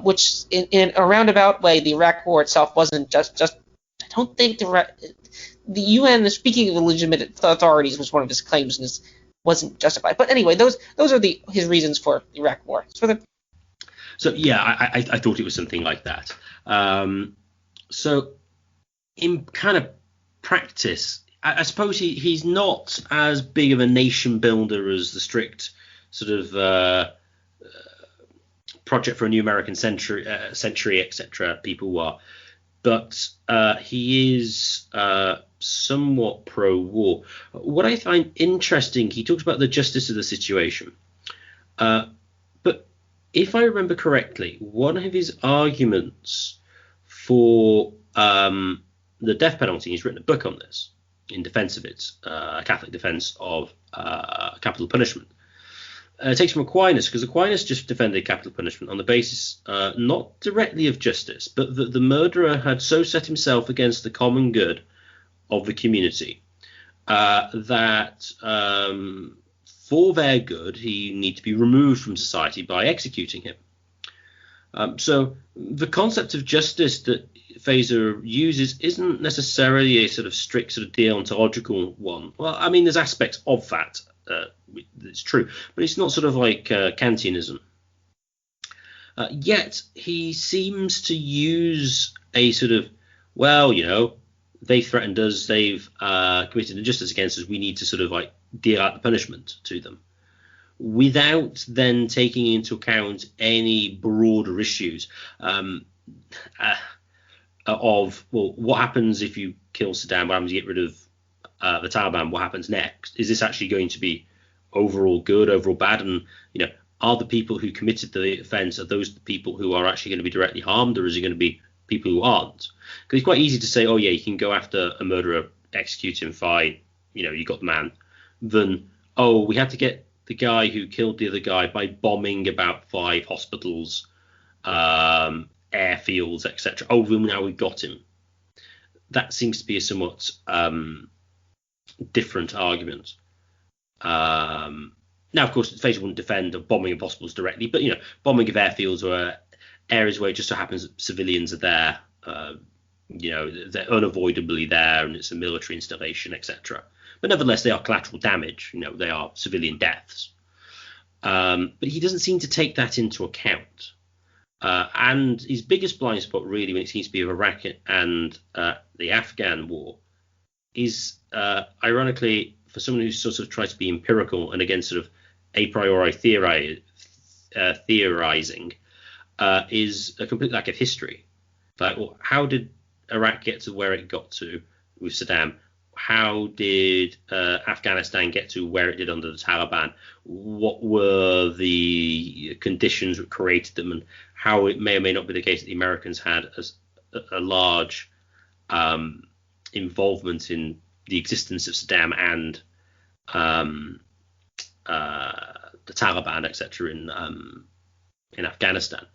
which in a roundabout way, the Iraq War itself wasn't just I don't think the UN, speaking of the legitimate authorities, was one of his claims, and wasn't justified. But anyway, those are his reasons for the Iraq War. So yeah, I thought it was something like that. So in kind of practice, I suppose he's not as big of a nation builder as the strict sort of Project for a New American Century, etc. people are. But he is somewhat pro-war. What I find interesting, he talks about the justice of the situation. But if I remember correctly, one of his arguments for the death penalty, he's written a book on this in defense of it, a Catholic defense of capital punishment. It takes from Aquinas, because Aquinas just defended capital punishment on the basis not directly of justice, but that the murderer had so set himself against the common good of the community that for their good he need to be removed from society by executing him. So the concept of justice that Feser uses isn't necessarily a sort of strict sort of deontological one. Well, I mean, there's aspects of that. It's true, but it's not sort of like Kantianism. Yet he seems to use a sort of, well, they threatened us, they've committed injustice against us, we need to sort of like deal out the punishment to them, without then taking into account any broader issues of, well, what happens if you kill Saddam? What happens if you get rid of the Taliban? What happens next? Is this actually going to be overall good, overall bad? And are the people who committed the offence, are those the people who are actually going to be directly harmed, or is it going to be people who aren't? Because it's quite easy to say, oh yeah, you can go after a murderer, execute him, fine, you got the man. Then, oh, we had to get the guy who killed the other guy by bombing about 5 hospitals, airfields, etc. Oh, well, now we've got him. That seems to be a somewhat different argument. Now, of course, Feser wouldn't defend of bombing of hospitals directly, but bombing of airfields or areas where it just so happens that civilians are there, they're unavoidably there, and it's a military installation, etc. But nevertheless, they are collateral damage. They are civilian deaths. But he doesn't seem to take that into account. And his biggest blind spot, really, when it seems to be of Iraq and the Afghan war, is ironically, for someone who sort of tries to be empirical and against sort of a priori theorizing, is a complete lack of history. Like, well, how did Iraq get to where it got to with Saddam? How did Afghanistan get to where it did under the Taliban? What were the conditions that created them, and how it may or may not be the case that the Americans had a large involvement in the existence of Saddam and the Taliban, etc., in Afghanistan.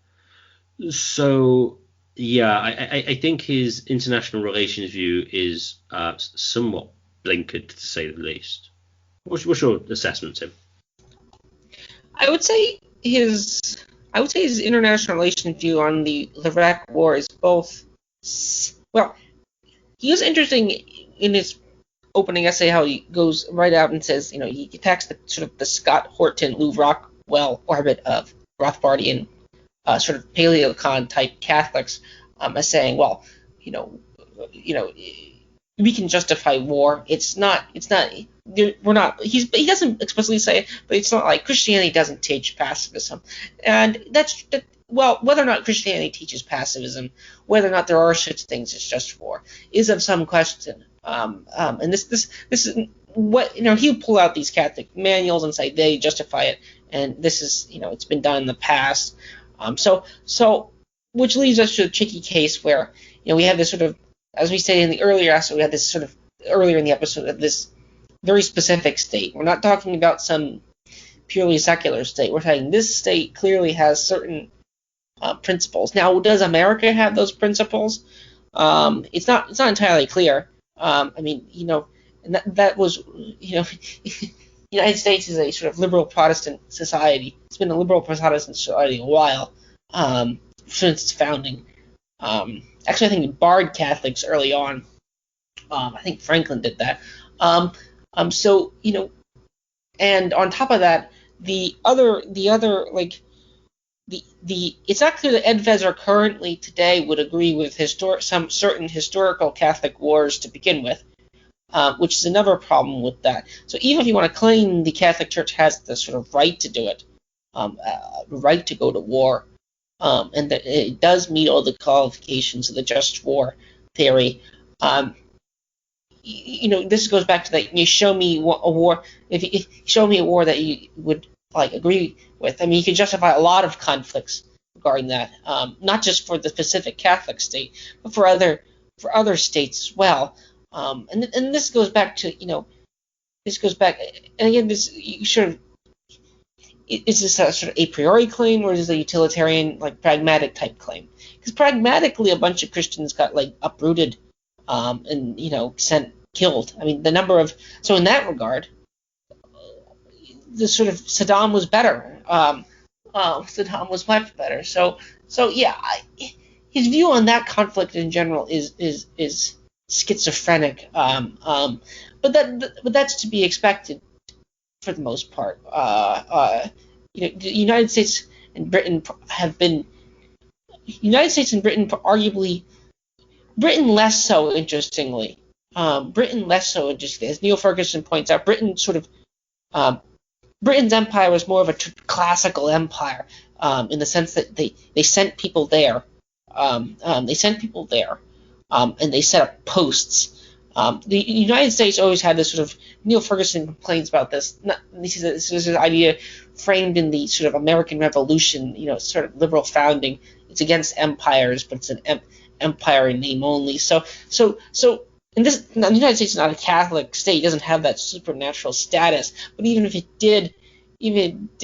So, yeah, I think his international relations view is somewhat blinkered, to say the least. What's your assessment, Tim? I would say his international relations view on the Iraq War is both. Well, he was interesting in his opening essay how he goes right out and says, he attacks the sort of the Scott Horton, Lou Rockwell orbit of Rothbardian sort of Paleocon type Catholics as saying, well, we can justify war. He doesn't explicitly say it, but it's not like Christianity doesn't teach pacifism. And whether or not Christianity teaches pacifism, whether or not there are such things as just war, is of some question. And this is what, he'll pull out these Catholic manuals and say they justify it, and this is, it's been done in the past. So which leads us to a tricky case where, we have this sort of, as we say in the earlier episode, we had this sort of earlier in the episode of this very specific state. We're not talking about some purely secular state. We're saying this state clearly has certain principles. Now, does America have those principles? It's not entirely clear. And that was, the United States is a sort of liberal Protestant society. It's been a liberal Protestant society a while, since its founding. Actually, I think it barred Catholics early on. I think Franklin did that. So, and on top of that, it's not clear that Ed Feser currently today would agree with some certain historical Catholic wars to begin with, which is another problem with that. So even if you want to claim the Catholic Church has the sort of right to do it, right to go to war, and that it does meet all the qualifications of the just war theory, this goes back to that. You show me a war. If you show me a war that you would agree with, you can justify a lot of conflicts regarding that, not just for the specific Catholic state, but for other states as well. And this goes back to and again, this you sort of. Is this a sort of a priori claim, or is this a utilitarian, pragmatic type claim? Because pragmatically, a bunch of Christians got uprooted, and killed. The number of so in that regard, the sort of Saddam was better. Saddam was much better. So yeah, his view on that conflict in general is schizophrenic. But that's to be expected for the most part. The United States and Britain arguably, Britain less so, interestingly. As Neil Ferguson points out, Britain's empire was more of a classical empire, in the sense that they sent people there. And they set up posts. The United States always had this sort of, Neil Ferguson complains about this. This is an idea framed in the sort of American Revolution, sort of liberal founding. It's against empires, but it's an empire in name only. So, and the United States is not a Catholic state. It doesn't have that supernatural status. But even if it did, it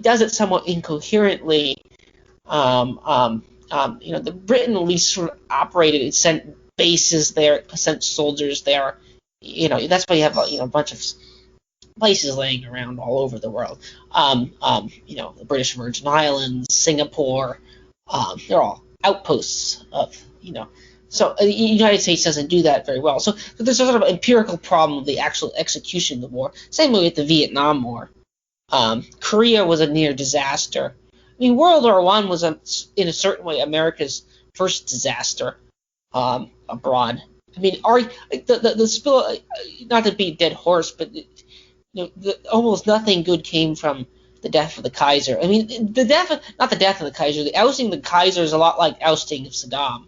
does it somewhat incoherently. The Britain at least sort of operated. It sent bases there, it sent soldiers there. That's why you have a bunch of places laying around all over the world. The British Virgin Islands, Singapore, they're all outposts of. So the United States doesn't do that very well. So there's a sort of empirical problem of the actual execution of the war. Same way with the Vietnam War. Korea was a near disaster. World War I was, in a certain way, America's first disaster. abroad. I mean, the spill, not to be a dead horse, but almost nothing good came from the death of the Kaiser. I mean, not the death of the Kaiser, the ousting of the Kaiser is a lot like ousting of Saddam.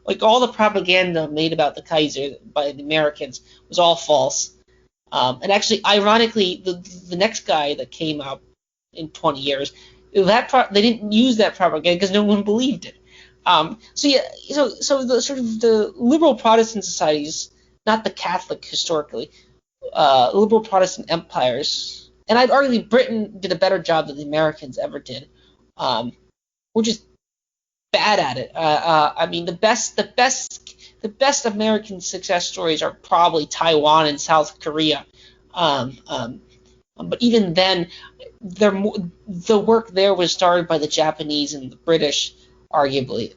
Like all the propaganda made about the Kaiser by the Americans was all false. And actually, ironically, the next guy that came up in 20 years, they didn't use that propaganda because no one believed it. So the sort of the liberal Protestant societies, not the Catholic historically, liberal Protestant empires, and I'd argue Britain did a better job than the Americans ever did. We're just bad at it. I mean, the best American success stories are probably Taiwan and South Korea. But even then, the work there was started by the Japanese and the British, arguably,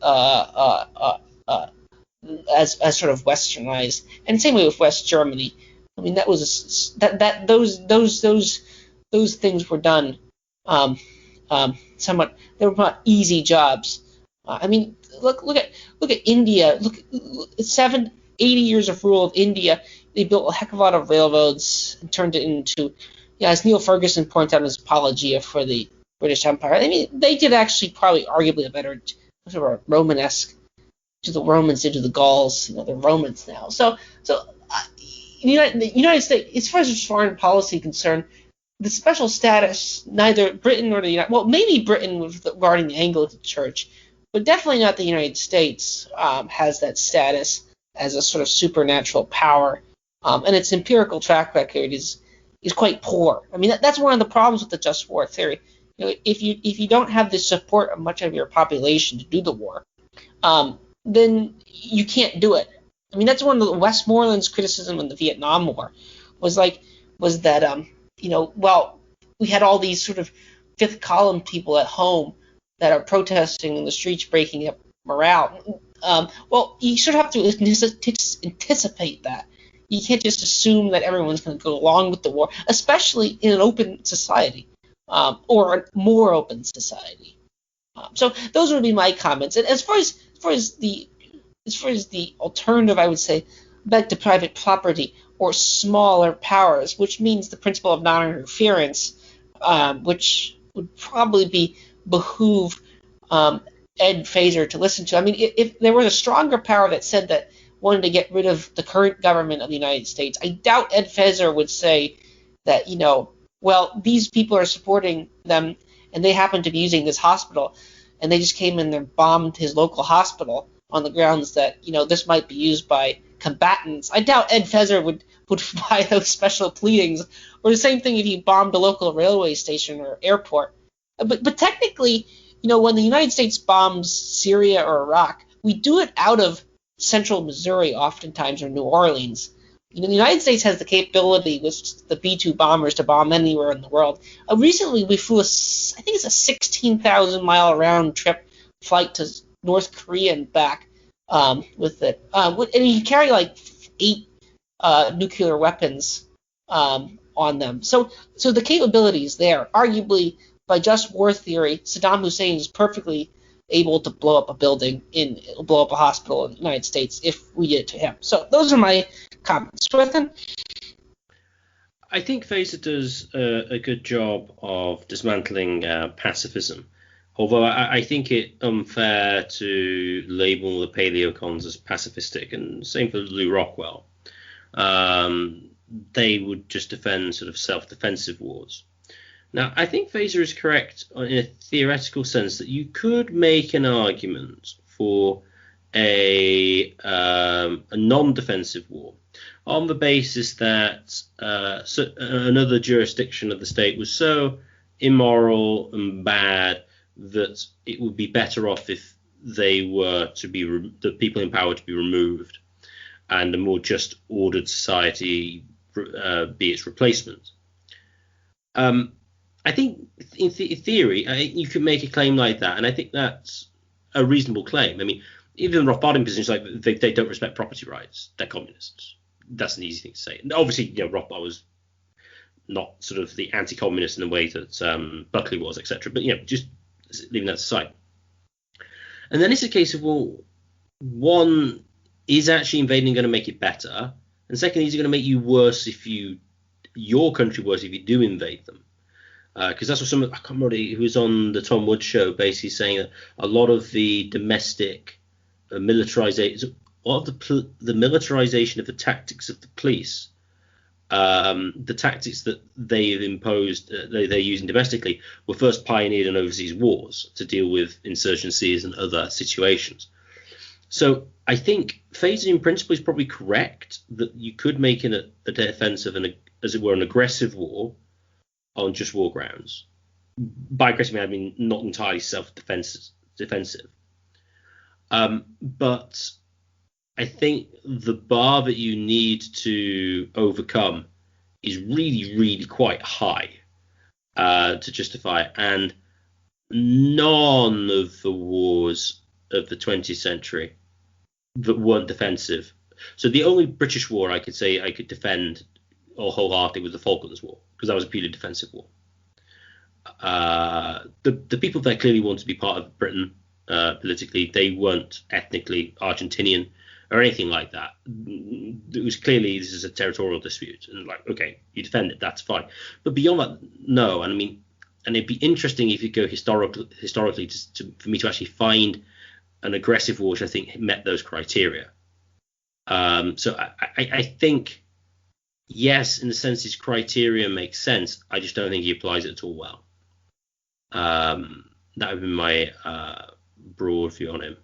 as sort of westernized, and same way with West Germany. I mean, those things were done somewhat. They were not easy jobs. I mean, look at India. Look 80 years of rule of India. They built a heck of a lot of railroads and turned it into, as Neil Ferguson pointed out in his apologia for the British Empire. I mean, they did actually probably arguably a better sort of Romanesque to the Romans did to the Gauls. They're Romans now. So the United States, as far as foreign policy is concerned, the special status, neither Britain nor the United, well, maybe Britain regarding the Anglican Church, but definitely not the United States has that status as a sort of supernatural power, and its empirical track record is quite poor. I mean, that's one of the problems with the just war theory. If you don't have the support of much of your population to do the war, then you can't do it. I mean, that's one of the Westmoreland's criticism in the Vietnam War was that well, we had all these sort of fifth column people at home that are protesting in the streets, breaking up morale. Well, you sort of have to anticipate that. You can't just assume that everyone's going to go along with the war, especially in an open society, or a more open society. So those would be my comments. And as far as the alternative, I would say back to private property or smaller powers, which means the principle of non-interference, which would probably behoove Ed Feser to listen to. I mean, if there was a stronger power that said that wanted to get rid of the current government of the United States, I doubt Ed Feser would say that, well, these people are supporting them and they happen to be using this hospital and they just came in and bombed his local hospital on the grounds that, this might be used by combatants. I doubt Ed Feser would buy those special pleadings. Or the same thing if you bombed a local railway station or airport. But technically, when the United States bombs Syria or Iraq, we do it out of central Missouri oftentimes, or New Orleans. The United States has the capability with the B-2 bombers to bomb anywhere in the world. Recently, we flew I think it's a 16,000-mile round trip flight to North Korea and back with it. And you carry like 8 nuclear weapons on them. So the capability is there. Arguably, by just war theory, Saddam Hussein is perfectly able to blow up a building, blow up a hospital in the United States if we did it to him. So those are my comments. Swithin? I think Feser does a good job of dismantling pacifism, although I think it unfair to label the paleocons as pacifistic, and same for Lou Rockwell. They would just defend sort of self-defensive wars. Now, I think Feser is correct in a theoretical sense that you could make an argument for a non-defensive war on the basis that another jurisdiction of the state was so immoral and bad that it would be better off if they were to be the people in power to be removed, and a more just ordered society be its replacement. I think in theory, you can make a claim like that, and I think that's a reasonable claim. I mean, even Rothbardian positions, like they don't respect property rights, they're communists. That's an easy thing to say. And obviously, Rothbard was not sort of the anti-communist in the way that Buckley was, etc. But just leaving that aside. And then it's a case of, well, one, is actually invading going to make it better? And secondly, is it going to make you worse your country worse if you do invade them? Because that's what I can't remember who was on the Tom Woods show, basically saying that a lot of the domestic militarization, a lot of the militarization of the tactics of the police, the tactics that they've imposed, they're using domestically, were first pioneered in overseas wars to deal with insurgencies and other situations. So I think Feser in principle is probably correct that you could make a defensive and, as it were, an aggressive war on just war grounds. By aggressive, I mean not entirely defensive. But I think the bar that you need to overcome is really, really quite high to justify it. And none of the wars of the 20th century that weren't defensive. So the only British war I could say I could defend or wholeheartedly was the Falklands War, because that was a purely defensive war. The people that clearly wanted to be part of Britain politically, they weren't ethnically Argentinian or anything like that. It was clearly this is a territorial dispute, and like, okay, you defend it, that's fine. But beyond that, no. And I mean, and it'd be interesting if you go historically for me to actually find an aggressive war which I think met those criteria. So I think, yes, in the sense his criteria makes sense. I just don't think he applies it at all well. That would be my broad view on him.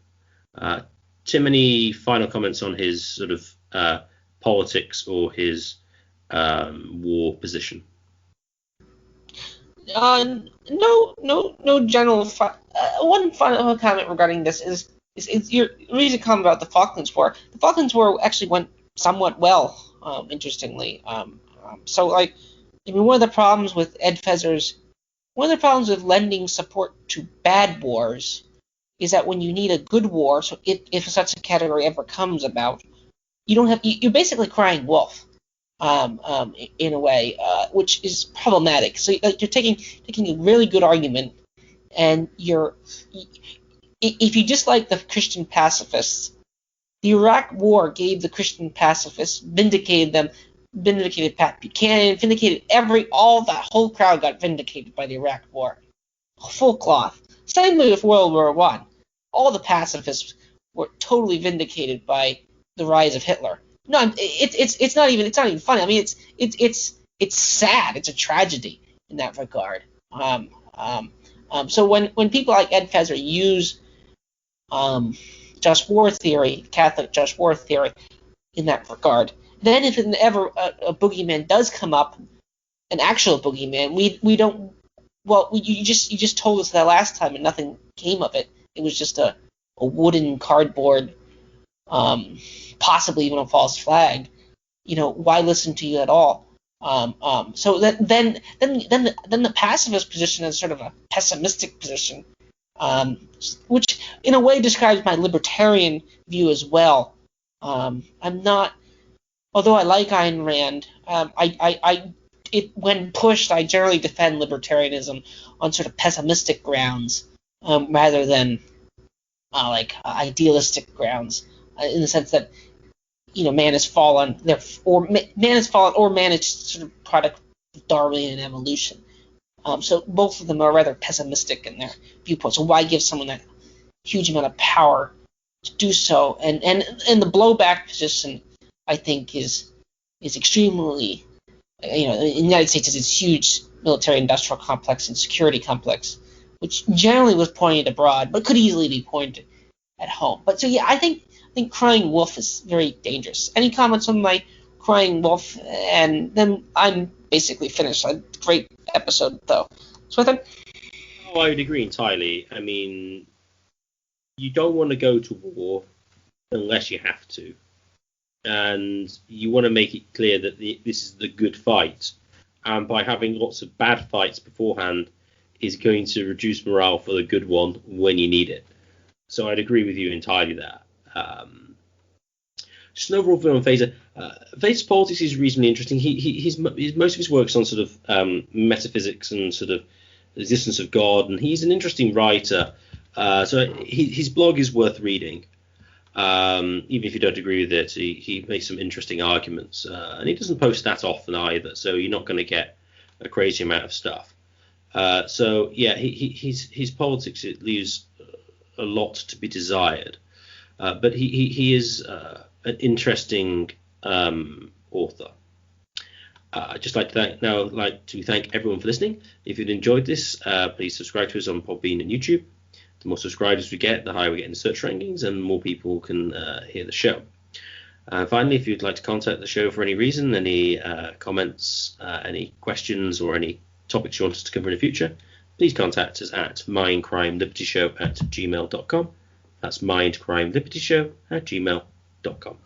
Tim, any final comments on his sort of politics or his war position? No general. One final comment regarding this is your reason to comment about the Falklands War. The Falklands War actually went somewhat well, interestingly. So, like, I mean, one of the problems with lending support to bad wars is that when you need a good war, so if such a category ever comes about, you're basically crying wolf. In a way, which is problematic. So you're taking a really good argument, and if you just like the Christian pacifists, the Iraq War gave the Christian pacifists, vindicated Pat Buchanan, the whole crowd got vindicated by the Iraq War, full cloth. Same with World War I. All the pacifists were totally vindicated by the rise of Hitler. No, it's not even funny. I mean, it's sad. It's a tragedy in that regard. So when people like Ed Feser use just war theory, Catholic just war theory, in that regard, then if ever a boogeyman does come up, an actual boogeyman, we don't. Well, you just told us that last time, and nothing came of it. It was just a wooden cardboard. Possibly even a false flag. Why listen to you at all? So then the pacifist position is sort of a pessimistic position, which in a way describes my libertarian view as well. I'm not, although I like Ayn Rand, when pushed, I generally defend libertarianism on sort of pessimistic grounds rather than idealistic grounds. In the sense that man has fallen, or man is sort of product of Darwinian evolution. So both of them are rather pessimistic in their viewpoint. So why give someone that huge amount of power to do so? And the blowback position, I think, is extremely, in the United States is this huge military-industrial complex and security complex, which generally was pointed abroad, but could easily be pointed at home. But so yeah, I think crying wolf is very dangerous. Any comments on my crying wolf? And then I'm basically finished. A great episode, though. Swithin? Oh, I would agree entirely. I mean, you don't want to go to war unless you have to. And you want to make it clear that this is the good fight. And by having lots of bad fights beforehand is going to reduce morale for the good one when you need it. So I'd agree with you entirely there. Just an overall view on Feser. Feser's politics is reasonably interesting. Most of his work's on sort of metaphysics and sort of the existence of God, and he's an interesting writer. So his blog is worth reading. Even if you don't agree with it, he makes some interesting arguments, and he doesn't post that often either, so you're not going to get a crazy amount of stuff. So yeah, his politics, it leaves a lot to be desired, but he is an interesting author. I'd just like to thank everyone for listening. If you've enjoyed this, please subscribe to us on Podbean and YouTube. The more subscribers we get, the higher we get in the search rankings, and more people can hear the show. Finally, if you'd like to contact the show for any reason, any comments, any questions, or any topics you want us to cover in the future, please contact us at mindcrimelibetyshow@gmail.com. That's mindcrimelibetyshow@gmail.com.